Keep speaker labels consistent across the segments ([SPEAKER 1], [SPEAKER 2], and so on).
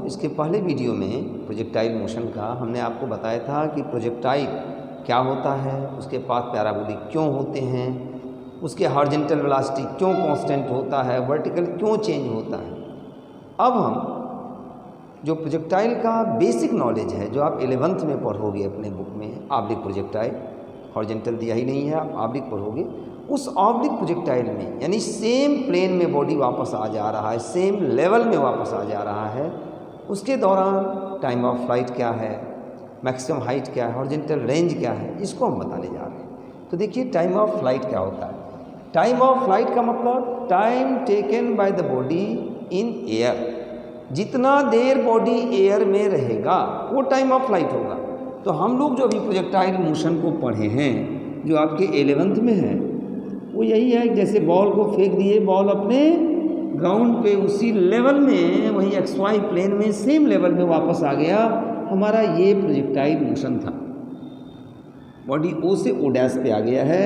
[SPEAKER 1] इसके पहले वीडियो में प्रोजेक्टाइल मोशन का हमने आपको बताया था कि प्रोजेक्टाइल क्या होता है, उसके पाथ पैराबोलिक क्यों होते हैं, उसके हॉरिजॉन्टल वेलोसिटी क्यों कांस्टेंट होता है, वर्टिकल क्यों चेंज होता है। अब हम जो प्रोजेक्टाइल का बेसिक नॉलेज है जो आप 11th में पढ़ोगे अपने बुक में, ऑब्लिक प्रोजेक्टाइल, हॉरिजॉन्टल दिया ही नहीं है, आप ऑब्लिक पढ़ोगे। उस ऑब्लिक प्रोजेक्टाइल में यानी सेम प्लेन में बॉडी वापस आ जा रहा है, सेम लेवल में वापस आ जा रहा है, उसके दौरान टाइम ऑफ फ्लाइट क्या है, मैक्सिमम हाइट क्या है, हॉरिजॉन्टल रेंज क्या है, इसको हम बताने जा रहे हैं। तो देखिए टाइम ऑफ फ्लाइट क्या होता है। टाइम ऑफ फ्लाइट का मतलब time taken by the body in air. जितना देर बॉडी एयर में रहेगा वो टाइम ऑफ फ्लाइट होगा। तो हम लोग जो अभी प्रोजेक्टाइल मोशन को पढ़े हैं जो आपके 11th में है वो यही है, जैसे बॉल को फेंक दिए, बॉल अपने ग्राउंड पे उसी लेवल में, वही XY प्लेन में सेम लेवल में वापस आ गया। हमारा ये प्रोजेक्टाइल मोशन था। बॉडी O से O डैश पे आ गया है,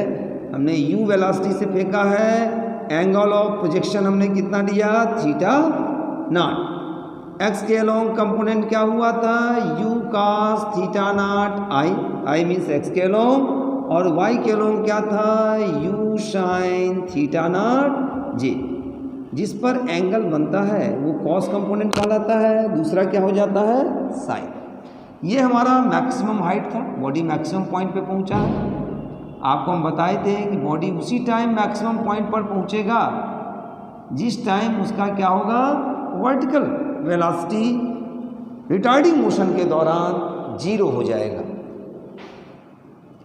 [SPEAKER 1] हमने U वेलोसिटी से फेंका है, एंगल ऑफ प्रोजेक्शन हमने कितना लिया, थीटा नॉट। x के अलोंग कंपोनेंट क्या हुआ था, u cos theta not i means x के अलोंग, और y के अलोंग क्या था, u sin theta naught j। जिस पर एंगल बनता है वो cos कंपोनेंट कहलाता है, दूसरा क्या हो जाता है, sin। ये हमारा मैक्सिमम हाइट था, बॉडी मैक्सिमम पॉइंट पे पहुंचा है। आपको हम बताए थे कि बॉडी उसी टाइम मैक्सिमम पॉइंट पर पहुंचेगा जिस टाइम उसका क्या होगा, वर्टिकल वेलोसिटी रिटार्डिंग मोशन के दौरान 0 हो जाएगा।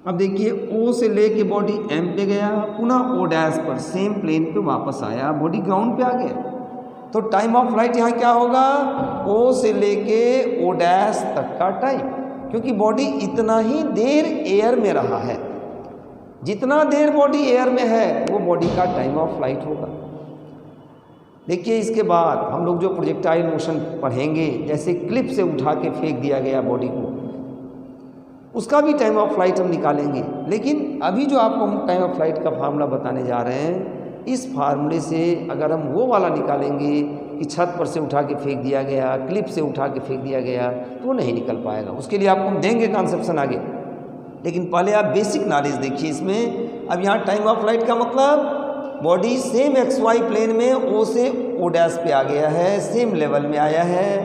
[SPEAKER 1] अब देखिए O से लेके बॉडी M पे गया, पुनः O डैश पर सेम प्लेन पे वापस आया, बॉडी ग्राउंड पे आ गया। तो टाइम ऑफ फ्लाइट यहाँ क्या होगा, O से लेके O डैश तक का टाइम, क्योंकि बॉडी इतना ही देर एयर में रहा है। जितना देर बॉडी एयर में है वो बॉडी का टाइम ऑफ फ्लाइट होगा। देखिए इसके बाद हम लोग जो प्रोजेक्टाइल मोशन पढ़ेंगे, जैसे क्लिप से उठा के फेंक दिया गया बॉडी को, उसका भी टाइम ऑफ फ्लाइट हम निकालेंगे। लेकिन अभी जो आपको हम टाइम ऑफ फ्लाइट का फार्मूला बताने जा रहे हैं, इस फार्मूले से अगर हम वो वाला निकालेंगे कि छत पर से उठा के फेंक दिया गया, क्लिप से उठा के फेंक दिया गया, तो वो नहीं निकल पाएगा। उसके लिए आपको हम देंगे कॉन्सेप्शन आगे, लेकिन पहले आप बेसिक नॉलेज देखिए इसमें। अब यहाँ टाइम ऑफ फ्लाइट का मतलब बॉडी सेम XY प्लेन में O से O डैश पे आ गया है, सेम लेवल में आया है,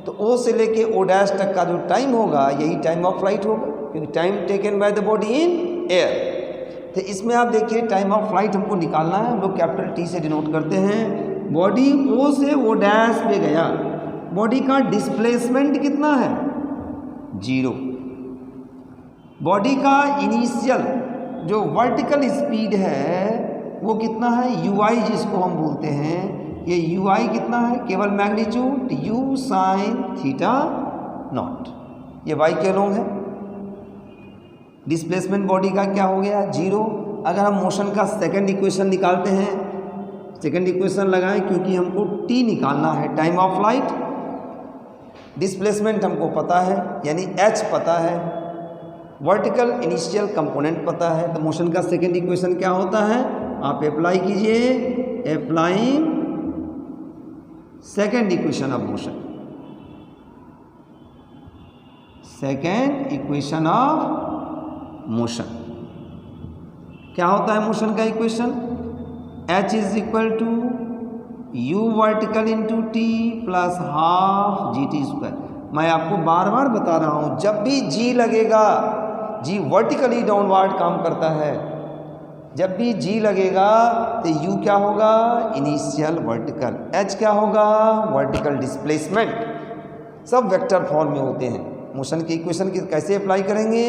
[SPEAKER 1] तो O से लेके O डैश तक का जो टाइम होगा यही टाइम ऑफ फ्लाइट होगा, क्योंकि time taken by the body in air. तो इसमें आप देखिए टाइम ऑफ फ्लाइट हमको निकालना है, हम लोग कैपिटल T से डिनोट करते हैं। बॉडी O से O डैश पे गया, बॉडी का डिस्प्लेसमेंट कितना है, 0। बॉडी का इनिशियल जो वर्टिकल स्पीड है वो कितना है, ui जिसको हम बोलते हैं, ये ui कितना है, केवल magnitude u sin theta naught, ये y के अलोंग है। डिस्प्लेसमेंट बॉडी का क्या हो गया, 0। अगर हम मोशन का सेकंड इक्वेशन निकालते हैं, सेकंड इक्वेशन लगाएं क्योंकि हमको t निकालना है, टाइम ऑफ फ्लाइट। डिस्प्लेसमेंट हमको पता है यानी h पता है, वर्टिकल इनिशियल कंपोनेंट पता है, तो मोशन का सेकंड इक्वेशन क्या होता है, आप अप्लाई कीजिए, applying second equation of motion, second equation of motion क्या होता है, मोशन का equation H is equal to U vertical into T plus half GT square. मैं आपको बार बार बता रहा हूं, जब भी G लगेगा, G वर्टिकली डाउनवर्ड काम करता है, जब भी G लगेगा तो U क्या होगा, इनिशियल वर्टिकल, H क्या होगा, वर्टिकल डिस्प्लेसमेंट। सब वेक्टर फॉर्म में होते हैं। मोशन की इक्वेशन की कैसे अप्लाई करेंगे,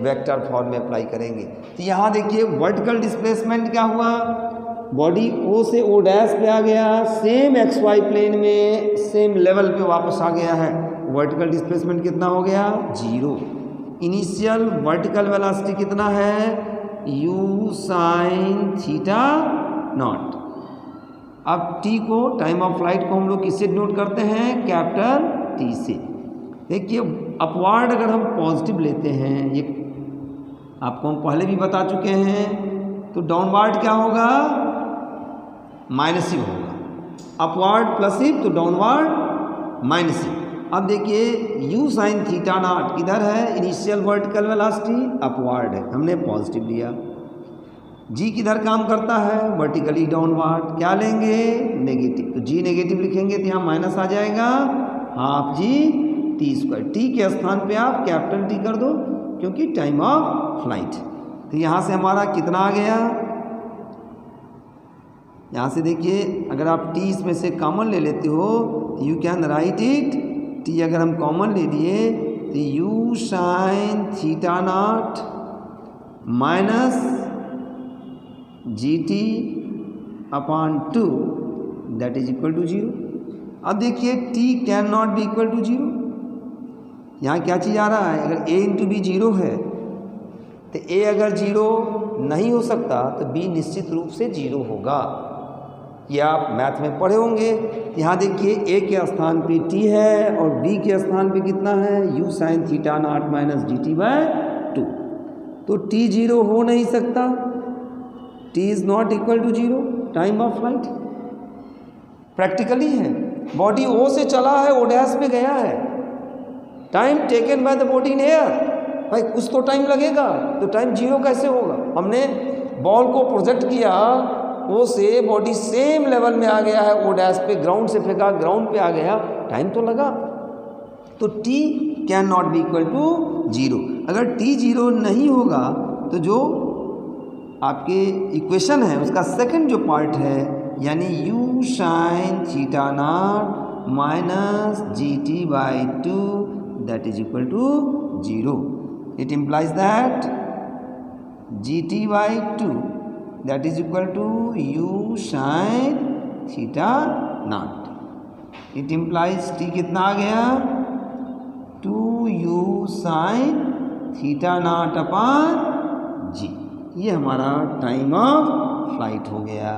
[SPEAKER 1] वेक्टर फॉर्म में अप्लाई करेंगे। तो यहाँ देखिए वर्टिकल डिस्प्लेसमेंट क्या हुआ, बॉडी O से O डैश पे आ गया, सेम XY प्लेन में सेम लेवल पे वापस आ गया है, वर्टिकल डिस्प्लेसमेंट कितना हो गया, 0। इनिशियल वर्टिकल वेलोसिटी कितना है, u sin थीटा नॉट। अब t को, टाइम ऑफ फ्लाइट को हम लोग किससे नोट करते हैं, कैपिटल T से। देखिए अपवार्ड अगर हम पॉजिटिव लेते हैं, ये आपको हम पहले भी बता चुके हैं, तो डाउनवर्ड क्या होगा, माइनसिव होगा। अपवार्ड प्लसिव तो डाउनवर्ड माइनस जी। अब देखिए u साइन थीटा नॉट किधर है, इनिशियल वर्टिकल वेलोसिटी अपवार्ड है, हमने पॉजिटिव लिया। g किधर काम करता है, वर्टिकली डाउनवर्ड, क्या लेंगे नेगेटिव, तो g नेगेटिव लिखेंगे तो यहाँ माइनस आ जाएगा half G T square. T के स्थान पे आप कैपिटल टी कर दो क्योंकि टाइम ऑफ फ्लाइट। तो यहाँ से हमारा कितना आ गया, यहाँ से देखिए अगर आप टी इसमें से कॉमन ले लेते हो you can write it, t अगर हम कॉमन ले लिए तो you sine theta naught minus g t upon 2 that is equal to 0। अब देखिए t can not be equal to 0, यहाँ क्या चीज़ आ रहा है, अगर a इंटू बी 0 है तो a अगर 0 नहीं हो सकता तो b निश्चित रूप से 0 होगा। ये आप मैथ में पढ़े होंगे। यहाँ देखिए a के स्थान पे t है और b के स्थान पे कितना है, u sine theta naught minus g t by 2, तो t 0 हो नहीं सकता, t is not equal to 0 time of flight. Practically है, बॉडी o से चला है, o डैश पे गया है, time taken by the body in air, भाई कुछ तो टाइम लगेगा, तो टाइम 0 कैसे होगा। हमने बॉल को प्रोजेक्ट किया, ओ से बॉडी सेम लेवल में आ गया है, ओ डैश पे ग्राउंड से फेंका ग्राउंड पे आ गया, टाइम तो लगा। तो t can not be equal to 0। अगर t 0 नहीं होगा तो जो आपके इक्वेशन है उसका सेकंड जो पार्ट है यानी u sine theta naught minus g t by 2 that is equal to 0। It implies that g t by 2 that is equal to u sine theta naught. It implies t कितना आ गया, 2u sine theta naught upon g। ये हमारा time of flight हो गया,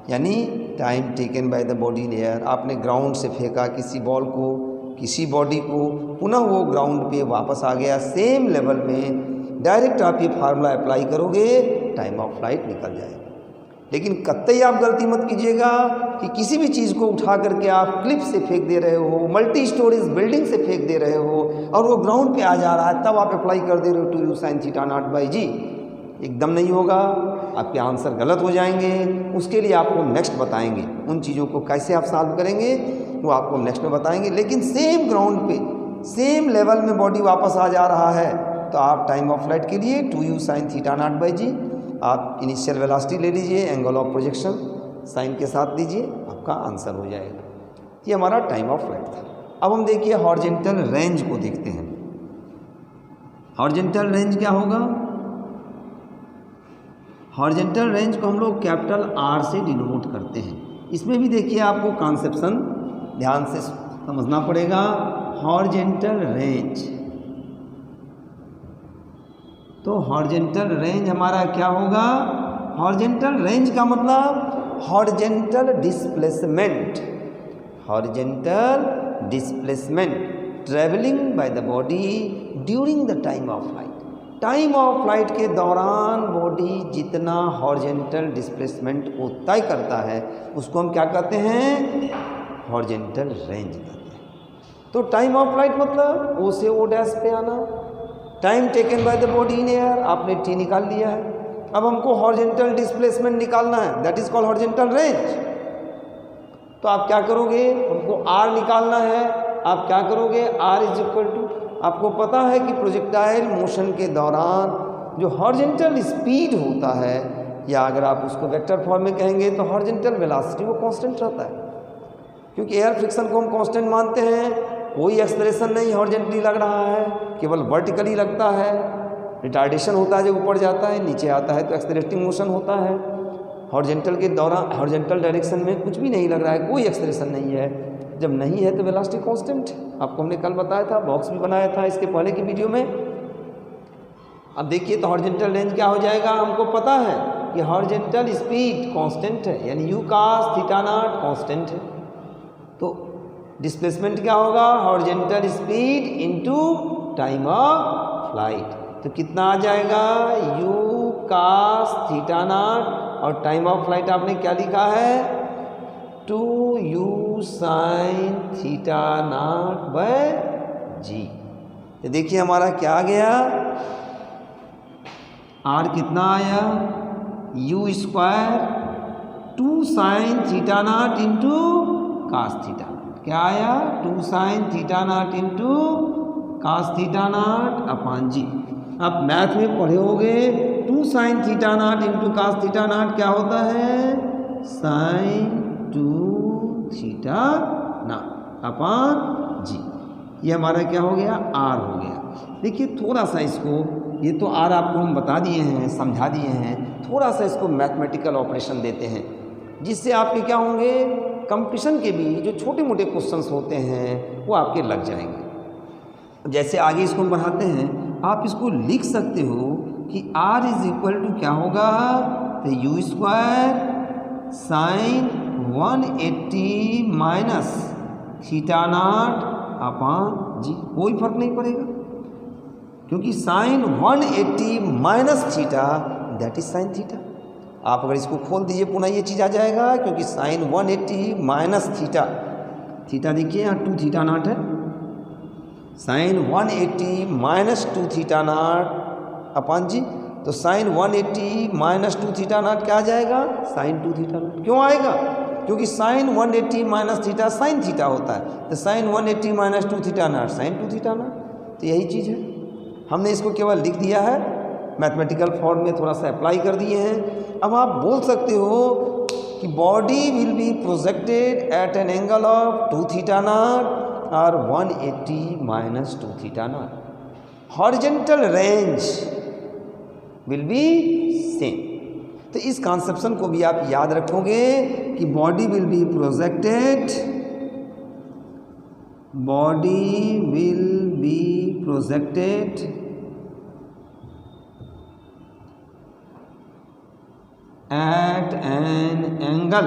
[SPEAKER 1] यानी time taken by the body in air. आपने ground से फेंका किसी बॉल को, किसी बॉडी को, पुनः वो ग्राउंड पे वापस आ गया सेम लेवल में, डायरेक्ट आप ये फार्मूला अप्लाई करोगे टाइम ऑफ फ्लाइट निकल जाएगा। लेकिन कतई आप गलती मत कीजिएगा कि किसी भी चीज़ को उठा करके आप क्लिप से फेंक दे रहे हो, मल्टी स्टोरीज बिल्डिंग से फेंक दे रहे हो और वो ग्राउंड पे आ जा रहा है, तब आप अप्लाई कर दे रहे हो 2u sine theta naught by g. एकदम नहीं होगा, आपके आंसर गलत हो जाएंगे। उसके लिए आपको नेक्स्ट बताएंगे, उन चीज़ों को कैसे आप सॉल्व करेंगे वो आपको नेक्स्ट में बताएंगे। लेकिन सेम ग्राउंड पे सेम लेवल में बॉडी वापस आ जा रहा है तो आप टाइम ऑफ फ्लाइट के लिए 2u sine theta naught by g, आप इनिशियल वेलोसिटी ले लीजिए, एंगल ऑफ प्रोजेक्शन साइन के साथ दीजिए, आपका आंसर हो जाएगा। ये हमारा टाइम ऑफ फ्लाइट था। अब हम देखिए हॉरिजॉन्टल रेंज को देखते हैं। हॉरिजॉन्टल रेंज क्या होगा, हॉरिजॉन्टल रेंज को हम लोग कैपिटल R से डिनोट करते हैं। इसमें भी देखिए आपको कॉन्सेप्शन ध्यान से समझना पड़ेगा। हॉरिजॉन्टल रेंज, तो हॉरिजॉन्टल रेंज हमारा क्या होगा, हॉरिजॉन्टल रेंज का मतलब horizontal displacement, horizontal displacement travelling by the body during the time of flight. Time of flight के दौरान बॉडी जितना हॉरिजॉन्टल डिस्प्लेसमेंट को तय करता है उसको हम क्या कहते हैं, हॉरिजॉन्टल रेंज कहते हैं। तो टाइम ऑफ फ्लाइट मतलब ओ से ओ डैश पे आना, time taken by the body in air, आपने टी निकाल लिया है। अब हमको हॉरिजॉन्टल डिस्प्लेसमेंट निकालना है, that is called horizontal range. तो आप क्या करोगे, हमको आर निकालना है, आप क्या करोगे, आर इज इक्वल टू, आपको पता है कि प्रोजेक्टाइल मोशन के दौरान जो हॉरिजॉन्टल स्पीड होता है, या अगर आप उसको वेक्टर फॉर्म में कहेंगे तो हॉरिजॉन्टल वेलोसिटी वो कांस्टेंट रहता है, क्योंकि एयर फ्रिक्शन को हम कांस्टेंट मानते हैं। कोई एक्सेलरेशन नहीं हॉरिजॉन्टली लग रहा है, केवल वर्टिकली लगता है। रिटार्डेशन होता है जब ऊपर जाता है, नीचे आता है तो एक्सेलरेटिंग मोशन होता है। हॉरिजॉन्टल के दौरान हॉरिजॉन्टल डायरेक्शन में कुछ भी नहीं लग रहा है, कोई एक्सेलरेशन नहीं है। जब नहीं है तो वेलोसिटी कांस्टेंट, आपको हमने कल बताया था, बॉक्स भी बनाया था इसके पहले की वीडियो में। अब देखिए तो हॉरिजॉन्टल रेंज क्या हो जाएगा, हमको पता है कि हॉरिजॉन्टल स्पीड कांस्टेंट है, यानी u cos theta naught constant है। तो डिस्प्लेसमेंट क्या होगा, horizontal speed into time of flight. तो कितना आ जाएगा, u cos थीटा नॉट और टाइम ऑफ फ्लाइट आपने क्या लिखा है, 2 u sine theta naught by g. तो देखिए हमारा क्या आ गया, r कितना आया, u square 2 sine theta naught into cos theta. क्या आया, 2 sine theta naught into cos theta naught upon g. आप मैथ में पढ़े होगे 2 sine theta naught into cos theta naught क्या होता है, sine 2 theta naught upon g. ये हमारा क्या हो गया, आर हो गया। देखिए थोड़ा सा इसको, ये तो आर आपको हम बता दिए हैं, समझा दिए हैं, थोड़ा सा इसको मैथमेटिकल ऑपरेशन देते हैं जिससे आपके क्या होंगे, कंपटीशन के भी जो छोटे मोटे क्वेश्चंस होते हैं वो आपके लग जाएंगे। जैसे आगे इसको हम बढ़ाते हैं, आप इसको लिख सकते हो कि r इज इक्वल टू क्या होगा, तो u square sine 180 minus theta naught upon g. कोई फर्क नहीं पड़ेगा क्योंकि sine 180 minus theta that is sine theta. आप अगर इसको खोल दीजिए पुनः ये चीज़ आ जाएगा, क्योंकि साइन 180 माइनस थीटा, थीटा देखिए यहाँ 2 थीटा नॉट है, sine 180 minus 2 theta naught upon g. तो साइन 180 माइनस 2 थीटा नॉट क्या आ जाएगा, साइन 2 थीटा नॉट। क्यों आएगा, क्योंकि sine 180 minus theta sine theta होता है, तो sine 180 minus 2 theta naught sine 2 theta naught. तो यही चीज़ है, हमने इसको केवल लिख दिया है, मैथमेटिकल फॉर्म में थोड़ा सा अप्लाई कर दिए हैं। अब आप बोल सकते हो कि body will be projected at an angle of 2 theta naught और 180 minus 2 theta naught. Horizontal range will be same. तो इस कॉन्सेप्शन को भी आप याद रखोगे कि body will be projected, body will be projected at an angle.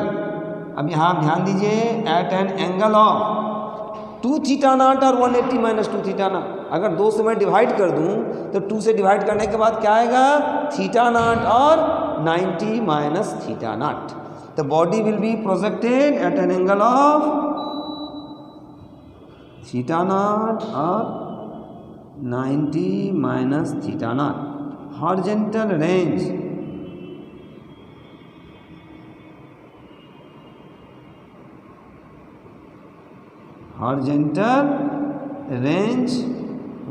[SPEAKER 1] अब यहाँ ध्यान दीजिए, at an angle of 2 theta naught और 180 माइनस 2 थीटा नॉट। अगर 2 से मैं डिवाइड कर दूं तो 2 से डिवाइड करने के बाद क्या आएगा, थीटा नॉट और 90 माइनस थीटा नॉट। तो body will be projected at an angle of theta naught और 90 minus theta naught. Horizontal range horizontal range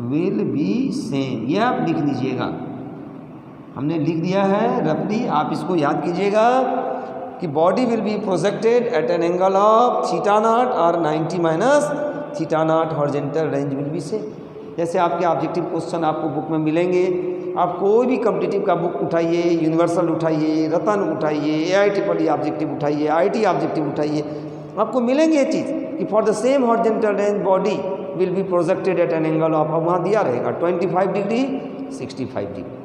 [SPEAKER 1] will be same. ये आप लिख लीजिएगा, हमने लिख दिया है रफली, आप इसको याद कीजिएगा कि body will be projected at an angle of theta naught और 90 minus theta naught. Horizontal range will be same. जैसे आपके ऑब्जेक्टिव क्वेश्चन आपको बुक में मिलेंगे, आप कोई भी कॉम्पिटिटिव का बुक उठाइए, यूनिवर्सल उठाइए, रतन उठाइए, AIEEE ऑब्जेक्टिव उठाइए, IIT ऑब्जेक्टिव उठाइए, आपको मिलेंगे ये चीज़ कि for the same horizontal range body will be projected at an angle of, अब वहाँ दिया रहेगा 25 degree 65 degree,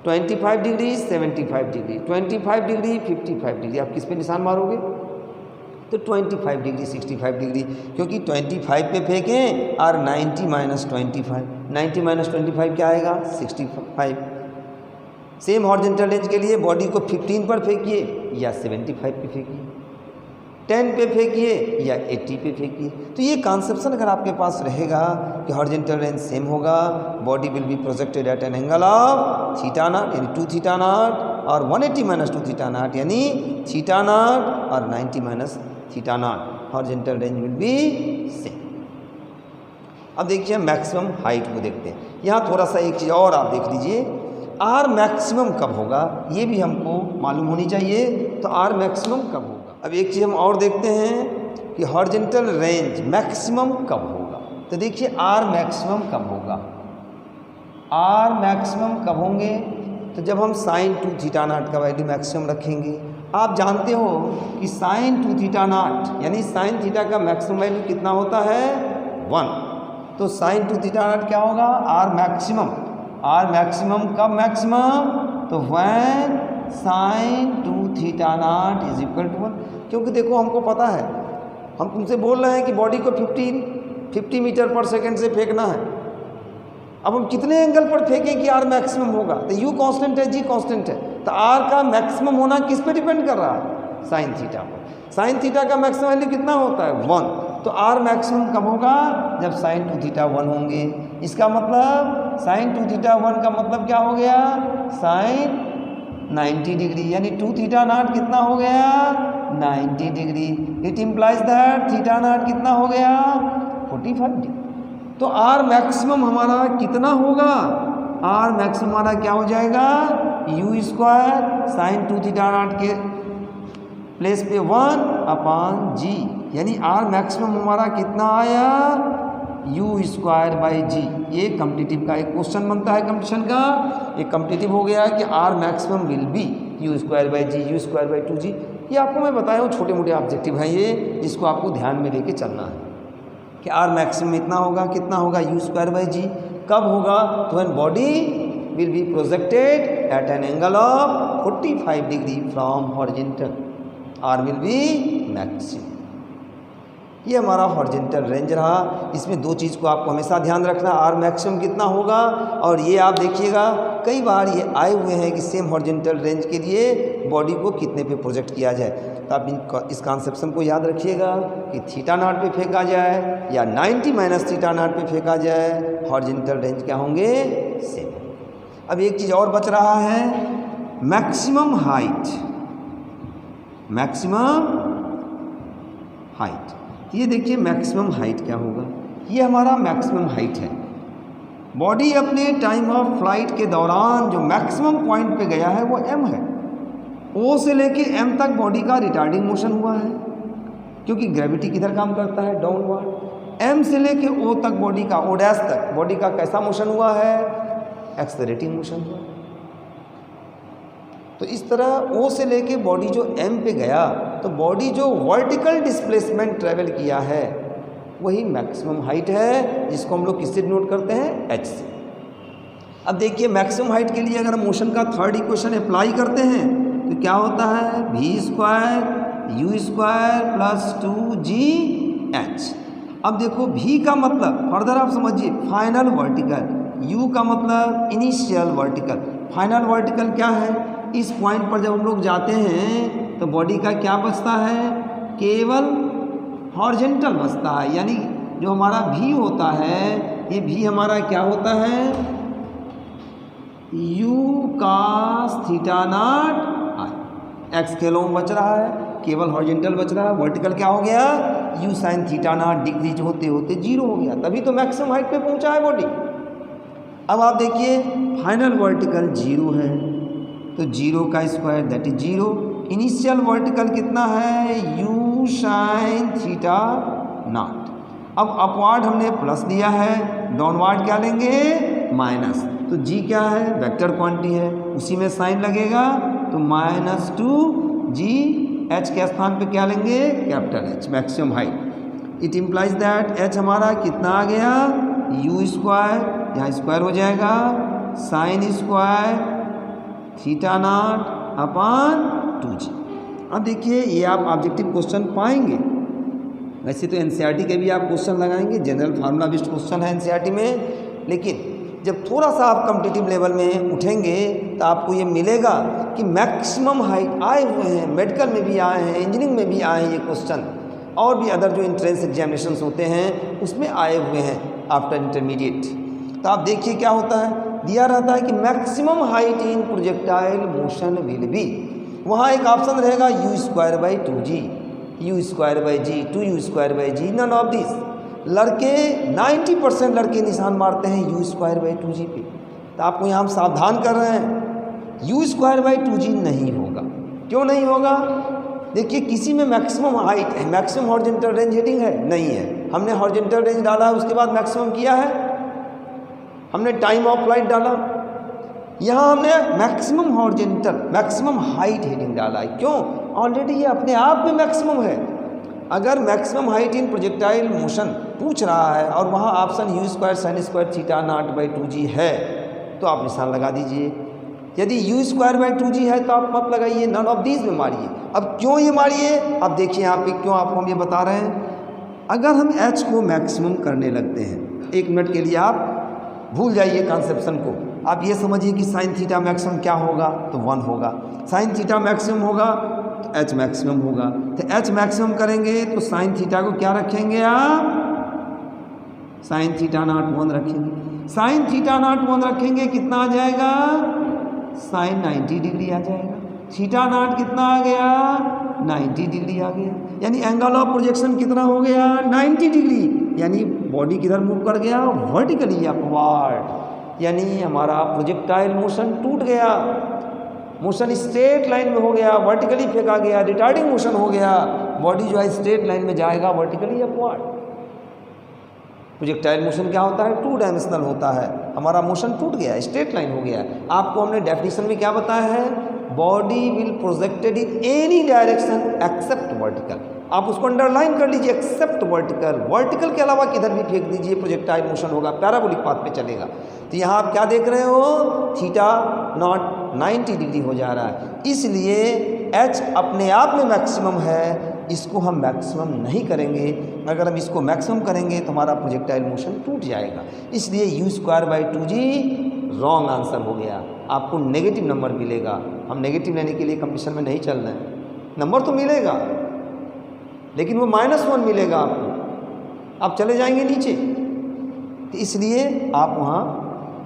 [SPEAKER 1] 25 degree 75 degree, 25 degree 55 degree. आप किस पे निशान मारोगे, तो 25 डिग्री 65 डिग्री, क्योंकि 25 पे फेंकें और 90 माइनस 25, 90 माइनस 25 क्या आएगा, 65। सेम हॉरिजेंटल रेंज के लिए बॉडी को 15 पर फेंकिए या 75 पे फेंकिए, 10 पे फेंकिए या 80 पे फेंकिए। तो ये कॉन्सेप्शन अगर आपके पास रहेगा कि हॉरिजेंटल रेंज सेम होगा, body will be projected at an angle of theta naught यानी 2 थीटा नॉट और 180 माइनस 2 थीटा नॉट यानी थीटा नॉट और 90 minus theta naught, horizontal range will be same. अब देखिए मैक्सिमम हाइट को देखते हैं। यहाँ थोड़ा सा एक चीज़ और आप देख लीजिए, आर मैक्सिमम कब होगा ये भी हमको मालूम होनी चाहिए। तो आर मैक्सिमम कब होगा, अब एक चीज़ हम और देखते हैं कि हॉरिजेंटल रेंज मैक्सिमम कब होगा। तो देखिए आर मैक्सिमम कब होगा, आर मैक्सिमम कब होंगे, तो जब हम साइन 2 थीटा नॉट का वैल्यू मैक्सिमम रखेंगे। आप जानते हो कि साइन 2 थीटा नॉट यानी साइन थीटा का मैक्सिमम वैल्यू कितना होता है, 1। तो साइन 2 थीटा नॉट क्या होगा, आर मैक्सिमम। आर मैक्सिमम कब मैक्सिमम, तो when sine 2 theta naught is equal to 1। क्योंकि देखो हमको पता है, हम तुमसे बोल रहे हैं कि बॉडी को 50 मीटर पर सेकेंड से फेंकना है। अब हम कितने एंगल पर फेंकें कि आर मैक्सिमम होगा, तो यू कांस्टेंट है, जी कांस्टेंट है। तो आर का मैक्सिमम होना किस पे डिपेंड कर रहा है, साइन थीटा पर। साइन थीटा का मैक्सिमम वैल्यू कितना होता है 1, तो आर मैक्सिमम कब होगा जब साइन 2 थीटा 1 होंगे। इसका मतलब साइन 2 थीटा 1 का मतलब क्या हो गया साइन 90 डिग्री, यानी 2 थीटा नॉट कितना हो गया 90 degree. It implies that theta naught कितना हो गया 45 डिग्री। तो आर मैक्सिमम हमारा कितना होगा, आर मैक्सिमम हमारा क्या हो जाएगा you square sign 2 theta not के प्लेस पे 1/g, यानी आर मैक्सिमम हमारा कितना आया यू स्क्वायर बाई जी। ये कम्पिटिटिव का एक क्वेश्चन बनता है, कंपटीशन का एक कम्पिटिटिव हो गया है कि R maximum will be u square by g, u square by 2g। ये आपको मैं बताया हूँ छोटे मोटे ऑब्जेक्टिव हैं ये, जिसको आपको ध्यान में लेके चलना है कि आर मैक्सिमम इतना होगा, कितना होगा यू स्क्वायर बाई जी। कब होगा तो when body will be projected at an angle of 45 degree from horizontal, R will be maximum. ये हमारा हॉरिजॉन्टल रेंज रहा। इसमें दो चीज़ को आपको हमेशा ध्यान रखना, आर मैक्सिमम कितना होगा, और ये आप देखिएगा कई बार ये आए हुए हैं कि सेम हॉरिजॉन्टल रेंज के लिए बॉडी को कितने पे प्रोजेक्ट किया जाए। तो आप इस कॉन्सेप्शन को याद रखिएगा कि थीटा नॉट पे फेंका जाए या 90 माइनस थीटा नॉट पे फेंका जाए, हॉरिजॉन्टल रेंज क्या होंगे सेम। अब एक चीज़ और बच रहा है मैक्सिमम हाइट, मैक्सिमम हाइट। ये देखिए मैक्सिमम हाइट क्या होगा, ये हमारा मैक्सिमम हाइट है। बॉडी अपने टाइम ऑफ फ्लाइट के दौरान जो मैक्सिमम पॉइंट पे गया है वो m है। O से लेके m तक बॉडी का रिटार्डिंग मोशन हुआ है, क्योंकि ग्रेविटी किधर काम करता है डाउनवर्ड। m से लेके O तक बॉडी का, O डैश तक बॉडी का कैसा मोशन हुआ है एक्सेलरेटिंग मोशन हुआ। तो इस तरह O से लेके बॉडी जो m पे गया, तो बॉडी जो वर्टिकल डिस्प्लेसमेंट ट्रेवल किया है वही मैक्सिमम हाइट है, जिसको हम लोग किससे डिनोट करते हैं h से। अब देखिए मैक्सिमम हाइट के लिए अगर मोशन का थर्ड इक्वेशन अप्लाई करते हैं तो क्या होता है v square you square plus 2gh। अब देखो v का मतलब फर्दर आप समझिए फाइनल वर्टिकल, u का मतलब इनिशियल वर्टिकल। फाइनल वर्टिकल क्या है, इस पॉइंट पर जब हम लोग जाते हैं तो बॉडी का क्या बचता है केवल हॉरिजॉन्टल बचता है, यानी जो हमारा v होता है ये v हमारा क्या होता है u cos theta not i। x के लॉन्ग बच रहा है, केवल हॉरिजॉन्टल बच रहा है, वर्टिकल क्या हो गया u sin theta naught decrease होते होते 0 हो गया, तभी तो मैक्सिमम हाइट पे पहुंचा है बॉडी। अब आप देखिए फाइनल वर्टिकल 0 है तो 0 का square that is 0। Initial vertical कितना है u sin थीटा नॉट। अब अपवार्ड हमने प्लस दिया है, डाउनवार्ड क्या लेंगे माइनस। तो g क्या है वेक्टर क्वांटिटी है, उसी में साइन लगेगा तो -2g, h के स्थान पे क्या लेंगे capital H maximum height. It implies that h हमारा कितना आ गया u स्क्वायर, यहाँ स्क्वायर हो जाएगा sine square theta naught upon 2g। अब देखिए ये आप ऑब्जेक्टिव क्वेश्चन पाएंगे, वैसे तो एनसीईआरटी के भी आप क्वेश्चन लगाएंगे, जनरल फार्मूला बेस्ड क्वेश्चन है एनसीईआरटी में, लेकिन जब थोड़ा सा आप कॉम्पिटिटिव लेवल में उठेंगे तो आपको ये मिलेगा कि मैक्सिमम हाइट आए हुए हैं, मेडिकल में भी आए हैं, इंजीनियरिंग में भी आए हैं ये क्वेश्चन, और भी अदर जो एंट्रेंस एग्जामिनेशंस होते हैं उसमें आए हुए हैं आफ्टर इंटरमीडिएट। तो आप देखिए क्या होता है, दिया रहता है कि maximum height in projectile motion will be, वहाँ एक ऑप्शन रहेगा u square by 2g, u square by g, 2u square by g, none of this. लड़के 90% लड़के निशान मारते हैं u स्क्वायर बाई 2g पे, तो आपको यहाँ हम सावधान कर रहे हैं u स्क्वायर बाई 2g नहीं होगा। क्यों नहीं होगा, देखिए किसी में मैक्सिमम हाइट है, मैक्सिमम हॉरिजॉन्टल रेंज हेडिंग है नहीं है, हमने हॉरिजॉन्टल रेंज डाला है उसके बाद मैक्सिमम किया है, हमने टाइम ऑफ फ्लाइट डाला, यहाँ हमने maximum horizontal maximum height heading डाला है। क्यों, ऑलरेडी ये अपने आप में मैक्सिमम है। अगर maximum height in projectile motion पूछ रहा है और वहाँ option u square sine square theta naught by 2g है तो आप निशान लगा दीजिए। यदि u स्क्वायर बाई 2g है तो आप मत लगाइए, नन ऑफ दीज में मारिए। अब क्यों ये मारिए, अब देखिए यहाँ पे क्यों आपको हम ये बता रहे हैं। अगर हम h को मैक्सिमम करने लगते हैं, 1 मिनट के लिए आप भूल जाइए कॉन्सेप्शन को, आप ये समझिए कि साइन थीटा मैक्सिमम क्या होगा तो 1 होगा, साइन थीटा मैक्सिमम होगा एच मैक्सिमम होगा। तो एच मैक्सिमम करेंगे तो साइन थीटा को क्या रखेंगे आप, साइन थीटा नॉट 1 रखेंगे। साइन थीटा नॉट 1 रखेंगे कितना आ जाएगा, साइन 90 डिग्री आ जाएगा। थीटा नॉट कितना आ गया, 90 डिग्री आ गया। यानी एंगल ऑफ प्रोजेक्शन कितना हो गया, 90 डिग्री। यानी बॉडी किधर मूव कर गया, वर्टिकली अपवार्ड। यानी हमारा प्रोजेक्टाइल मोशन टूट गया, मोशन स्ट्रेट लाइन में हो गया, वर्टिकली फेंका गया, रिटार्डिंग मोशन हो गया। बॉडी जो है स्ट्रेट लाइन में जाएगा, वर्टिकली अपवार्ड। प्रोजेक्टाइल मोशन क्या होता है, 2 डायमेंशनल होता है। हमारा मोशन टूट गया, स्ट्रेट लाइन हो गया। आपको हमने डेफिनेशन में क्या बताया है, body will projected in any direction except vertical. आप उसको अंडरलाइन कर लीजिए, एक्सेप्ट वर्टिकल। वर्टिकल के अलावा किधर भी फेंक दीजिए प्रोजेक्टाइल मोशन होगा, पैराबोलिक पाथ पे चलेगा। तो यहाँ आप क्या देख रहे हो, थीटा नॉट 90 डिग्री हो जा रहा है। इसलिए एच अपने आप में मैक्सिमम है, इसको हम मैक्सिमम नहीं करेंगे। अगर हम इसको मैक्सिमम करेंगे तो हमारा प्रोजेक्टाइल मोशन टूट जाएगा। इसलिए u²/2g रॉन्ग आंसर हो गया, आपको नेगेटिव नंबर मिलेगा। हम नेगेटिव लेने के लिए कंपटीशन में नहीं चल रहे हैं, नंबर तो मिलेगा लेकिन वो -1 मिलेगा आपको, आप चले जाएंगे नीचे। तो इसलिए आप वहाँ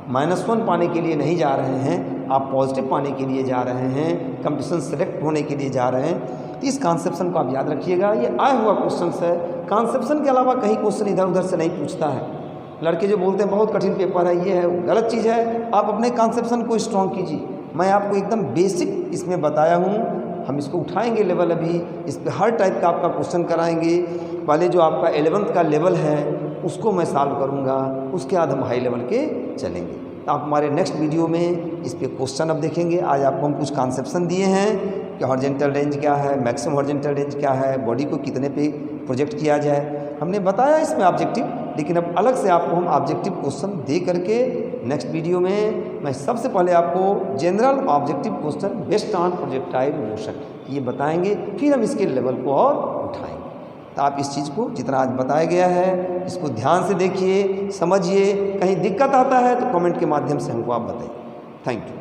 [SPEAKER 1] -1 पाने के लिए नहीं जा रहे हैं, आप पॉजिटिव पाने के लिए जा रहे हैं, कंपटीशन सेलेक्ट होने के लिए जा रहे हैं। तो इस कॉन्सेप्शन को आप याद रखिएगा, ये आया हुआ क्वेश्चन है। कॉन्सेप्शन के अलावा कहीं क्वेश्चन इधर उधर से नहीं पूछता है। लड़के जो बोलते हैं बहुत कठिन पेपर है, ये है, गलत चीज़ है। आप अपने कॉन्सेप्शन को स्ट्रॉन्ग कीजिए। मैं आपको एकदम बेसिक इसमें बताया हूँ, हम इसको उठाएंगे लेवल। अभी इस पर हर टाइप का आपका क्वेश्चन कराएंगे। पहले जो आपका 11th का लेवल है उसको मैं सॉल्व करूँगा, उसके बाद हम हाई लेवल के चलेंगे। तो आप हमारे नेक्स्ट वीडियो में इस पे क्वेश्चन अब देखेंगे। आज आपको हम कुछ कॉन्सेप्शन दिए हैं कि हॉरिजॉन्टल रेंज क्या है, मैक्सिमम हॉरिजॉन्टल रेंज क्या है, बॉडी को कितने पे प्रोजेक्ट किया जाए, हमने बताया इसमें ऑब्जेक्टिव। लेकिन अब अलग से आपको हम ऑब्जेक्टिव क्वेश्चन दे करके नेक्स्ट वीडियो में मैं सबसे पहले आपको general objective question based on projectile motion ये बताएंगे, फिर हम इसके लेवल को और उठाएंगे। तो आप इस चीज़ को जितना आज बताया गया है इसको ध्यान से देखिए, समझिए। कहीं दिक्कत आता है तो कमेंट के माध्यम से हमको आप बताइए। Thank you.